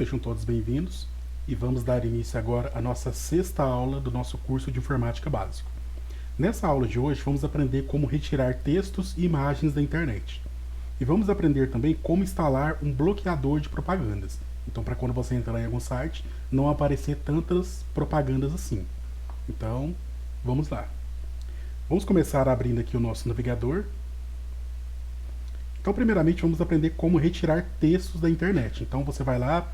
sejam todos bem-vindos e vamos dar início agora à nossa sexta aula do nosso curso de Informática Básico. Nessa aula de hoje vamos aprender como retirar textos e imagens da internet. E vamos aprender também como instalar um bloqueador de propagandas. Então, para quando você entrar em algum site, não aparecer tantas propagandas assim. Então, vamos lá. Vamos começar abrindo aqui o nosso navegador. Então, primeiramente, vamos aprender como retirar textos da internet. Então, você vai lá,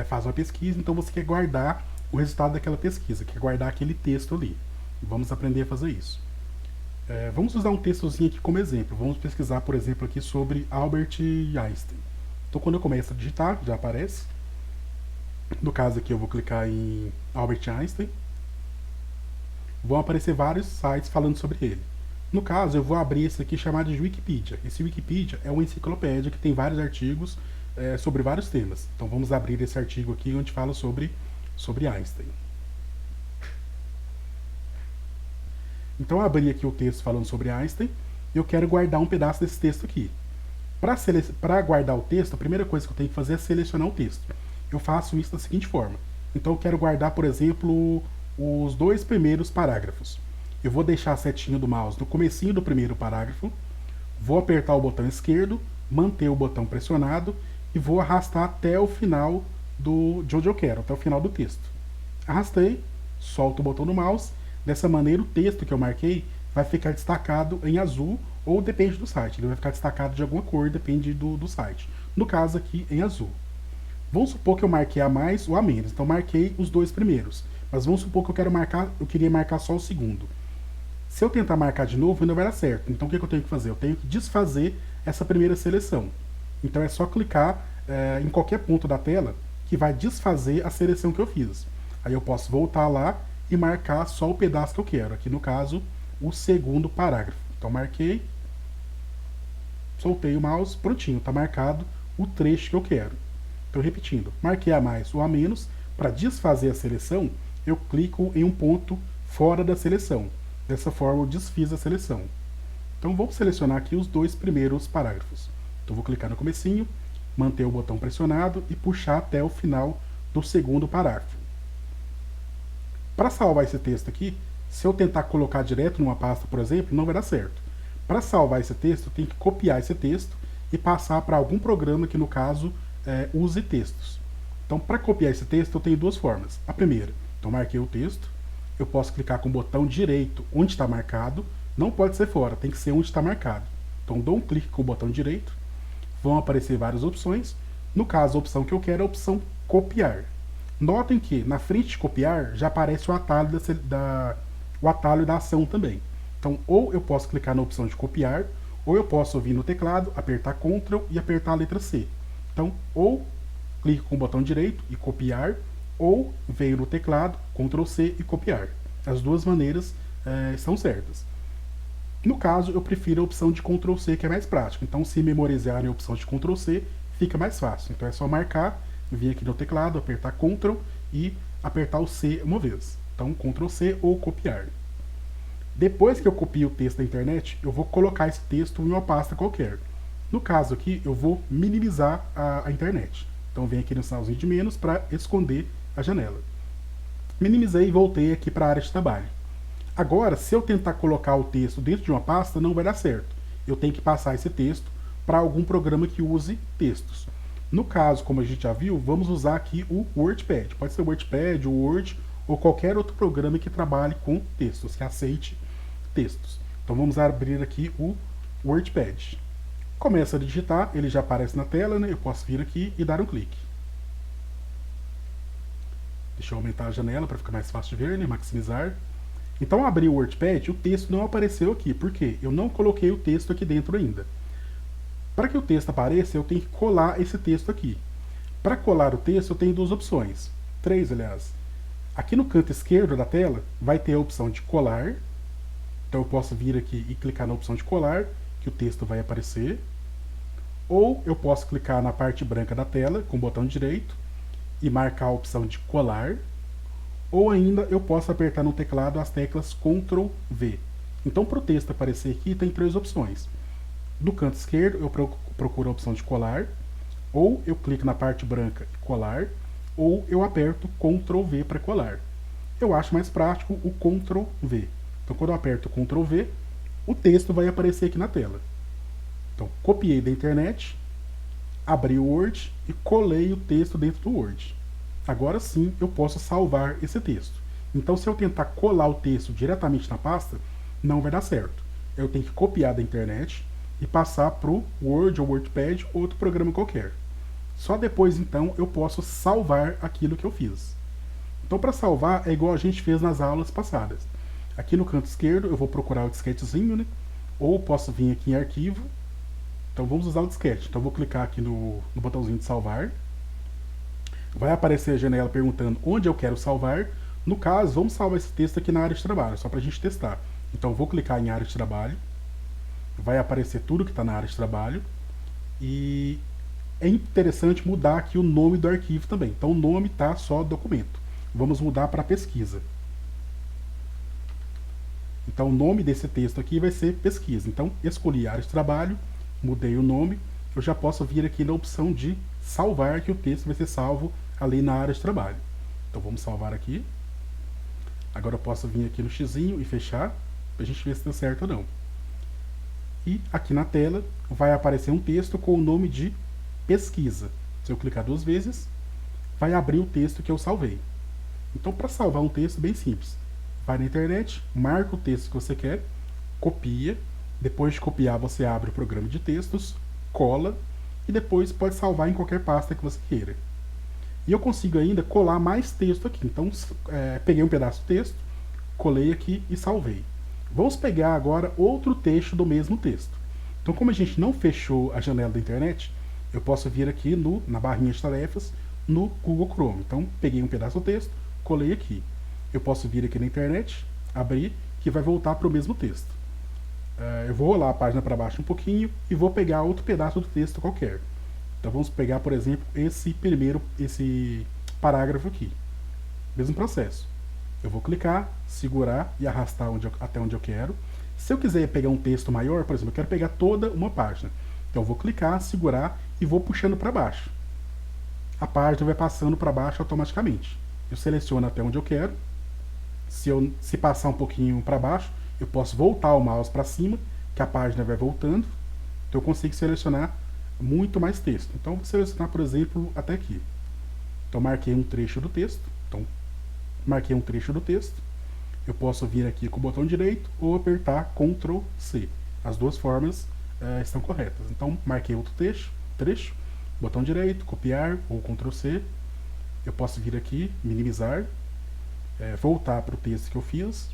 faz uma pesquisa, então você quer guardar o resultado daquela pesquisa, quer guardar aquele texto ali. Vamos aprender a fazer isso. Vamos usar um textozinho aqui como exemplo. Vamos pesquisar, por exemplo, aqui sobre Albert Einstein. Então, quando eu começo a digitar, já aparece. No caso aqui, eu vou clicar em Albert Einstein. Vão aparecer vários sites falando sobre ele. No caso, eu vou abrir esse aqui chamado de Wikipedia. Esse Wikipedia é uma enciclopédia que tem vários artigos sobre vários temas. Então vamos abrir esse artigo aqui onde fala sobre Einstein. Então eu abri aqui o texto falando sobre Einstein e eu quero guardar um pedaço desse texto aqui. Para guardar o texto, a primeira coisa que eu tenho que fazer é selecionar o texto. Eu faço isso da seguinte forma. Então eu quero guardar, por exemplo, os 2 primeiros parágrafos. Eu vou deixar a setinha do mouse no comecinho do primeiro parágrafo, vou apertar o botão esquerdo, manter o botão pressionado e vou arrastar até o final de onde eu quero, até o final do texto. Arrastei, solto o botão do mouse, dessa maneira o texto que eu marquei vai ficar destacado em azul, ou depende do site, ele vai ficar destacado de alguma cor, depende do site. No caso aqui, em azul. Vamos supor que eu marquei a mais ou a menos, então marquei os 2 primeiros, mas vamos supor que eu queria marcar só o segundo. Se eu tentar marcar de novo, não vai dar certo. Então o que eu tenho que fazer? Eu tenho que desfazer essa primeira seleção. Então é só clicar em qualquer ponto da tela que vai desfazer a seleção que eu fiz. Aí eu posso voltar lá e marcar só o pedaço que eu quero. Aqui no caso, o segundo parágrafo. Então marquei, soltei o mouse, prontinho, está marcado o trecho que eu quero. Então repetindo, marquei a mais ou a menos, para desfazer a seleção, eu clico em um ponto fora da seleção. Dessa forma eu desfiz a seleção. Então vou selecionar aqui os 2 primeiros parágrafos. Então vou clicar no comecinho, manter o botão pressionado e puxar até o final do segundo parágrafo. Para salvar esse texto aqui, se eu tentar colocar direto numa pasta, por exemplo, não vai dar certo. Para salvar esse texto, eu tenho que copiar esse texto e passar para algum programa que, no caso, use textos. Então, para copiar esse texto, eu tenho 2 formas. A primeira, então marquei o texto, eu posso clicar com o botão direito onde está marcado, não pode ser fora, tem que ser onde está marcado. Então dou um clique com o botão direito, vão aparecer várias opções. No caso, a opção que eu quero é a opção copiar. Notem que na frente de copiar já aparece o atalho o atalho da ação também. Então, ou eu posso clicar na opção de copiar, ou eu posso vir no teclado, apertar Ctrl e apertar a letra C. Então, ou clico com o botão direito e copiar, ou veio no teclado, Ctrl C e copiar. As 2 maneiras estão certas. No caso, eu prefiro a opção de Ctrl C, que é mais prática. Então, se memorizarem a opção de Ctrl C, fica mais fácil. Então, é só marcar, vir aqui no teclado, apertar Ctrl e apertar o C uma vez. Então, Ctrl C ou copiar. Depois que eu copio o texto da internet, eu vou colocar esse texto em uma pasta qualquer. No caso aqui, eu vou minimizar a internet. Então, venho aqui no sinalzinho de menos para esconder a janela. Minimizei e voltei aqui para a área de trabalho. Agora, se eu tentar colocar o texto dentro de uma pasta, não vai dar certo. Eu tenho que passar esse texto para algum programa que use textos. No caso, como a gente já viu, vamos usar aqui o WordPad. Pode ser o WordPad, o Word ou qualquer outro programa que trabalhe com textos, que aceite textos. Então vamos abrir aqui o WordPad. Começa a digitar, ele já aparece na tela, né? Eu posso vir aqui e dar um clique. Deixa eu aumentar a janela para ficar mais fácil de ver, né? Maximizar. Então, abri o WordPad, o texto não apareceu aqui. Por quê? Eu não coloquei o texto aqui dentro ainda. Para que o texto apareça, eu tenho que colar esse texto aqui. Para colar o texto, eu tenho 2 opções. 3, aliás. Aqui no canto esquerdo da tela, vai ter a opção de colar. Então, eu posso vir aqui e clicar na opção de colar, que o texto vai aparecer. Ou eu posso clicar na parte branca da tela, com o botão direito, e marcar a opção de colar, ou ainda eu posso apertar no teclado as teclas Ctrl V. Então, para o texto aparecer aqui, tem 3 opções. Do canto esquerdo, eu procuro a opção de colar, ou eu clico na parte branca e colar, ou eu aperto Ctrl V para colar. Eu acho mais prático o Ctrl V. Então, quando eu aperto Ctrl V, o texto vai aparecer aqui na tela. Então, copiei da internet, abri o Word e colei o texto dentro do Word. Agora sim eu posso salvar esse texto. Então, se eu tentar colar o texto diretamente na pasta, não vai dar certo. Eu tenho que copiar da internet e passar para o Word ou WordPad ou outro programa qualquer. Só depois, então, eu posso salvar aquilo que eu fiz. Então, para salvar, é igual a gente fez nas aulas passadas. Aqui no canto esquerdo, eu vou procurar o disquetezinho, né? Ou posso vir aqui em arquivo. Então, vamos usar o disquete. Então, eu vou clicar aqui no botãozinho de salvar. Vai aparecer a janela perguntando onde eu quero salvar. No caso, vamos salvar esse texto aqui na área de trabalho, só para a gente testar. Então, eu vou clicar em área de trabalho. Vai aparecer tudo que está na área de trabalho. E é interessante mudar aqui o nome do arquivo também. Então, o nome está só documento. Vamos mudar para pesquisa. Então, o nome desse texto aqui vai ser pesquisa. Então, escolhi a área de trabalho, mudei o nome. Eu já posso vir aqui na opção de salvar, que o texto vai ser salvo ali na área de trabalho. Então, vamos salvar aqui. Agora eu posso vir aqui no xizinho e fechar, para a gente ver se deu certo ou não. E aqui na tela vai aparecer um texto com o nome de pesquisa. Se eu clicar 2 vezes, vai abrir o texto que eu salvei. Então, para salvar um texto, bem simples. Vai na internet, marca o texto que você quer, copia. Depois de copiar, você abre o programa de textos, cola e depois pode salvar em qualquer pasta que você queira. E eu consigo ainda colar mais texto aqui. Então, peguei um pedaço do texto, colei aqui e salvei. Vamos pegar agora outro texto do mesmo texto. Então, como a gente não fechou a janela da internet, eu posso vir aqui na barrinha de tarefas, no Google Chrome. Então, peguei um pedaço do texto, colei aqui. Eu posso vir aqui na internet, abrir, que vai voltar para o mesmo texto. Eu vou rolar a página para baixo um pouquinho e vou pegar outro pedaço do texto qualquer. Então vamos pegar, por exemplo, esse parágrafo aqui. Mesmo processo. Eu vou clicar, segurar e arrastar até onde eu quero. Se eu quiser pegar um texto maior, por exemplo, eu quero pegar toda uma página. Então eu vou clicar, segurar e vou puxando para baixo. A página vai passando para baixo automaticamente. Eu seleciono até onde eu quero. Se passar um pouquinho para baixo, eu posso voltar o mouse para cima, que a página vai voltando. Então eu consigo selecionar muito mais texto. Então eu vou selecionar, por exemplo, até aqui. Então marquei um trecho do texto. Então marquei um trecho do texto. Eu posso vir aqui com o botão direito ou apertar Ctrl C. As duas formas estão corretas. Então marquei outro trecho, botão direito, copiar ou Ctrl C. Eu posso vir aqui, minimizar, voltar para o texto que eu fiz.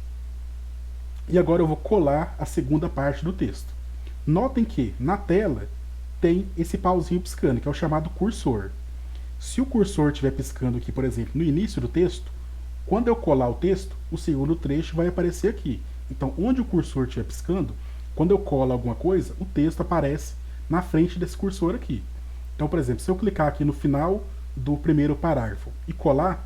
E agora eu vou colar a segunda parte do texto. Notem que na tela tem esse pauzinho piscando, que é o chamado cursor. Se o cursor estiver piscando aqui, por exemplo, no início do texto, quando eu colar o texto, o segundo trecho vai aparecer aqui. Então, onde o cursor estiver piscando, quando eu colo alguma coisa, o texto aparece na frente desse cursor aqui. Então, por exemplo, se eu clicar aqui no final do primeiro parágrafo e colar,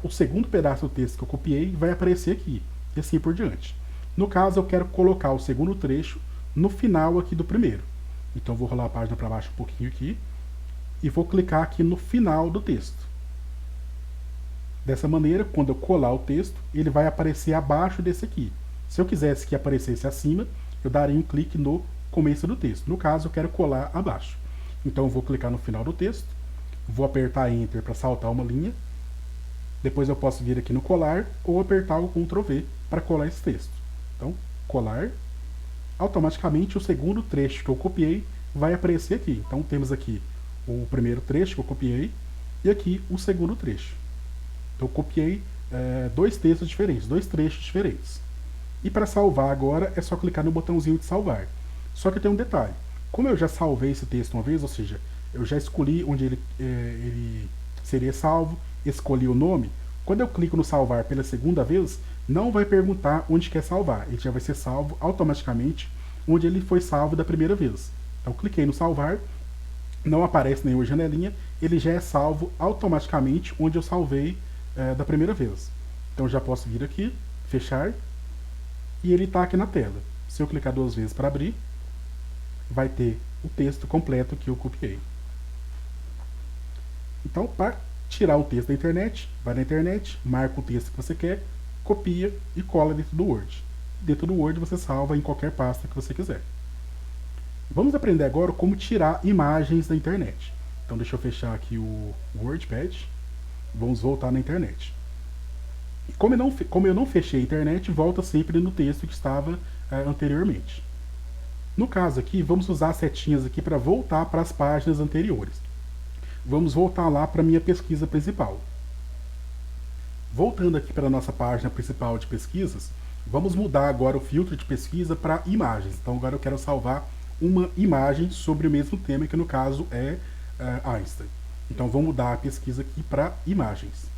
o segundo pedaço do texto que eu copiei vai aparecer aqui, e assim por diante. No caso, eu quero colocar o segundo trecho no final aqui do primeiro. Então, eu vou rolar a página para baixo um pouquinho aqui e vou clicar aqui no final do texto. Dessa maneira, quando eu colar o texto, ele vai aparecer abaixo desse aqui. Se eu quisesse que aparecesse acima, eu daria um clique no começo do texto. No caso, eu quero colar abaixo. Então, eu vou clicar no final do texto, vou apertar Enter para saltar uma linha. Depois eu posso vir aqui no colar ou apertar o Ctrl V para colar esse texto. Então, colar. Automaticamente, o segundo trecho que eu copiei vai aparecer aqui. Então, temos aqui o primeiro trecho que eu copiei e aqui o segundo trecho. Então, eu copiei dois textos diferentes, dois trechos diferentes. E para salvar agora, é só clicar no botãozinho de salvar. Só que tem um detalhe. Como eu já salvei esse texto uma vez, ou seja, eu já escolhi onde ele seria salvo, escolhi o nome, quando eu clico no salvar pela segunda vez, não vai perguntar onde quer salvar. Ele já vai ser salvo automaticamente onde ele foi salvo da primeira vez. Então, cliquei no salvar, não aparece nenhuma janelinha, ele já é salvo automaticamente onde eu salvei da primeira vez. Então, já posso vir aqui, fechar, e ele está aqui na tela. Se eu clicar 2 vezes para abrir, vai ter o texto completo que eu copiei. Então, para tirar o texto da internet, vai na internet, marca o texto que você quer, copia e cola dentro do Word. Dentro do Word você salva em qualquer pasta que você quiser. Vamos aprender agora como tirar imagens da internet. Então deixa eu fechar aqui o WordPad. Vamos voltar na internet. Como eu não fechei a internet, volta sempre no texto que estava anteriormente. No caso aqui, vamos usar as setinhas aqui para voltar para as páginas anteriores. Vamos voltar lá para a minha pesquisa principal. Voltando aqui para a nossa página principal de pesquisas, vamos mudar agora o filtro de pesquisa para imagens. Então agora eu quero salvar uma imagem sobre o mesmo tema, que no caso é Einstein. Então vou mudar a pesquisa aqui para imagens.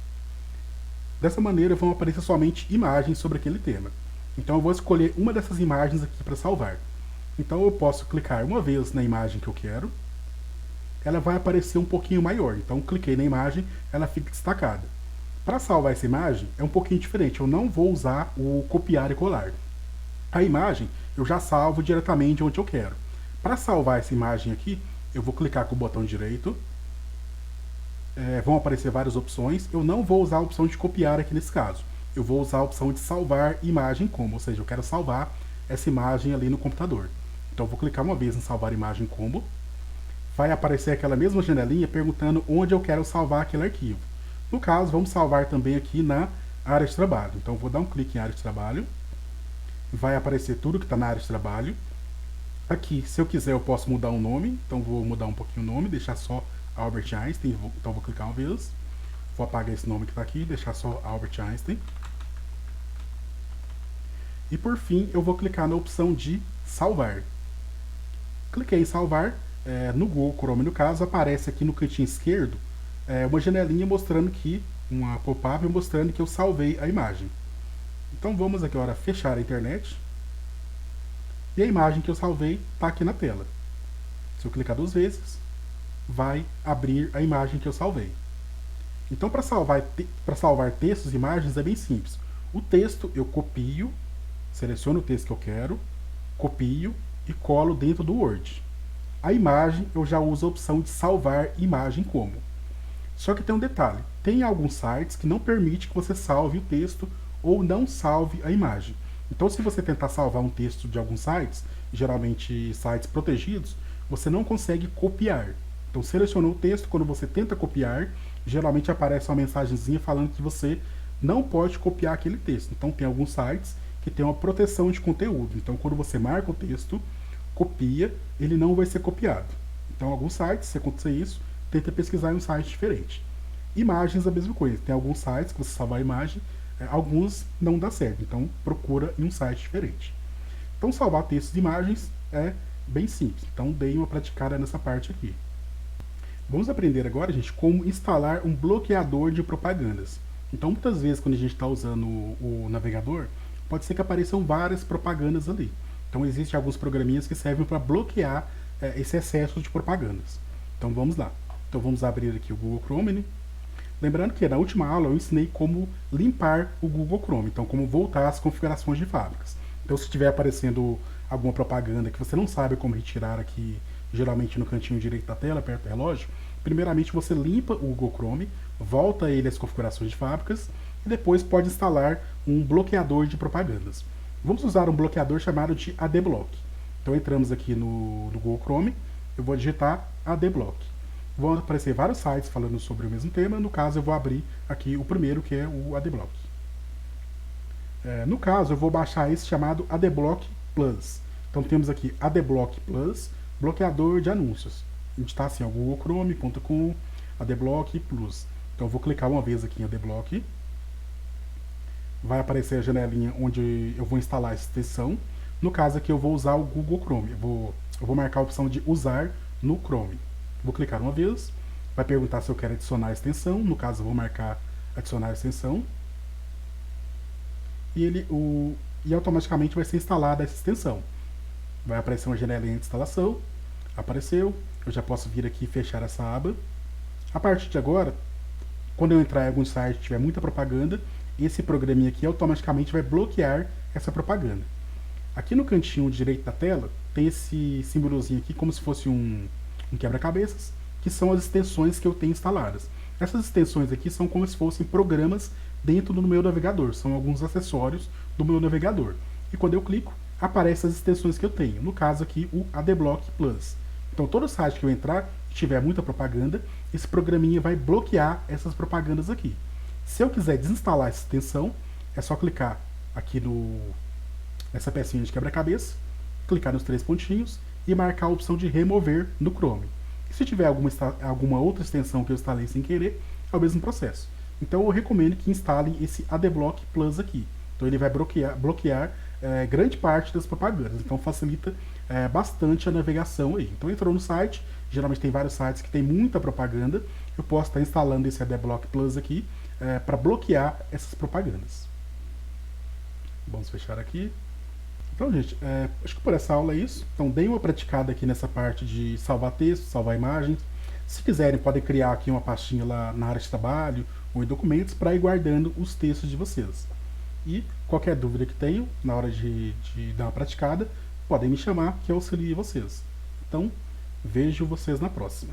Dessa maneira vão aparecer somente imagens sobre aquele tema. Então eu vou escolher uma dessas imagens aqui para salvar. Então eu posso clicar uma vez na imagem que eu quero. Ela vai aparecer um pouquinho maior. Então cliquei na imagem, ela fica destacada. Para salvar essa imagem é um pouquinho diferente. Eu não vou usar o copiar e colar. A imagem eu já salvo diretamente onde eu quero. Para salvar essa imagem aqui, eu vou clicar com o botão direito. Vão aparecer várias opções. Eu não vou usar a opção de copiar aqui nesse caso. Eu vou usar a opção de salvar imagem como, ou seja, eu quero salvar essa imagem ali no computador. Então eu vou clicar uma vez em salvar imagem como. Vai aparecer aquela mesma janelinha perguntando onde eu quero salvar aquele arquivo. No caso, vamos salvar também aqui na área de trabalho. Então eu vou dar um clique em área de trabalho. Vai aparecer tudo que está na área de trabalho. Aqui, se eu quiser, eu posso mudar o nome. Então vou mudar um pouquinho o nome, deixar só Albert Einstein. Então vou clicar uma vez. Vou apagar esse nome que está aqui, deixar só Albert Einstein. E por fim, eu vou clicar na opção de salvar. Cliquei em salvar. No Google Chrome, no caso, aparece aqui no cantinho esquerdo uma janelinha mostrando que, uma pop-up mostrando que eu salvei a imagem. Então vamos aqui agora fechar a internet. E a imagem que eu salvei está aqui na tela. Se eu clicar 2 vezes, vai abrir a imagem que eu salvei. Então para salvar textos e imagens é bem simples. O texto eu copio, seleciono o texto que eu quero, copio e colo dentro do Word. A imagem eu já uso a opção de salvar imagem como. Só que tem um detalhe, tem alguns sites que não permitem que você salve o texto ou não salve a imagem. Então se você tentar salvar um texto de alguns sites, geralmente sites protegidos, você não consegue copiar. Então selecionou o texto, quando você tenta copiar, geralmente aparece uma mensagenzinha falando que você não pode copiar aquele texto. Então tem alguns sites que tem uma proteção de conteúdo. Então quando você marca o texto, copia, ele não vai ser copiado. Então alguns sites, se acontecer isso, tenta pesquisar em um site diferente. Imagens a mesma coisa. Tem alguns sites que você salvar a imagem, alguns não dá certo. Então procura em um site diferente. Então salvar textos e imagens é bem simples. Então dei uma praticada nessa parte aqui. Vamos aprender agora, gente, como instalar um bloqueador de propagandas. Então muitas vezes quando a gente está usando o navegador, pode ser que apareçam várias propagandas ali. Então existem alguns programinhas que servem para bloquear esse excesso de propagandas. Então vamos lá. Então vamos abrir aqui o Google Chrome, né? Lembrando que na última aula eu ensinei como limpar o Google Chrome, então como voltar às configurações de fábricas. Então se estiver aparecendo alguma propaganda que você não sabe como retirar aqui, geralmente no cantinho direito da tela, perto do relógio, primeiramente você limpa o Google Chrome, volta ele às configurações de fábricas e depois pode instalar um bloqueador de propagandas. Vamos usar um bloqueador chamado de ADBlock. Então entramos aqui no Google Chrome, eu vou digitar ADBlock. Vão aparecer vários sites falando sobre o mesmo tema, no caso eu vou abrir aqui o primeiro, que é o ADBlock. No caso eu vou baixar esse chamado ADBlock Plus. Então temos aqui ADBlock Plus, bloqueador de anúncios. A gente está assim, googlechrome.com, ADBlock Plus. Então eu vou clicar uma vez aqui em ADBlock. Vai aparecer a janelinha onde eu vou instalar essa extensão. No caso aqui eu vou usar o Google Chrome. Eu vou marcar a opção de usar no Chrome. Vou clicar uma vez. Vai perguntar se eu quero adicionar a extensão. No caso eu vou marcar adicionar a extensão. E automaticamente vai ser instalada essa extensão. Vai aparecer uma janelinha de instalação. Apareceu. Eu já posso vir aqui e fechar essa aba. A partir de agora, quando eu entrar em algum site e tiver muita propaganda, esse programinha aqui automaticamente vai bloquear essa propaganda. Aqui no cantinho direito da tela, tem esse símbolozinho aqui, como se fosse um quebra-cabeças, que são as extensões que eu tenho instaladas. Essas extensões aqui são como se fossem programas dentro do meu navegador, são alguns acessórios do meu navegador. E quando eu clico, aparecem as extensões que eu tenho, no caso aqui o Adblock Plus. Então todo site que eu entrar, que tiver muita propaganda, esse programinha vai bloquear essas propagandas aqui. Se eu quiser desinstalar essa extensão, é só clicar aqui nessa pecinha de quebra-cabeça, clicar nos 3 pontinhos e marcar a opção de remover no Chrome. E se tiver alguma outra extensão que eu instalei sem querer, é o mesmo processo. Então eu recomendo que instalem esse Adblock Plus aqui. Então ele vai bloquear grande parte das propagandas. Então facilita bastante a navegação aí. Então entrou no site, geralmente tem vários sites que tem muita propaganda, eu posso estar instalando esse Adblock Plus aqui para bloquear essas propagandas. Vamos fechar aqui. Então, gente, acho que por essa aula é isso. Então, deem uma praticada aqui nessa parte de salvar texto, salvar imagens. Se quiserem, podem criar aqui uma pastinha lá na área de trabalho ou em documentos para ir guardando os textos de vocês. E qualquer dúvida que tenham na hora de dar uma praticada, podem me chamar que eu auxilio vocês. Então, vejo vocês na próxima.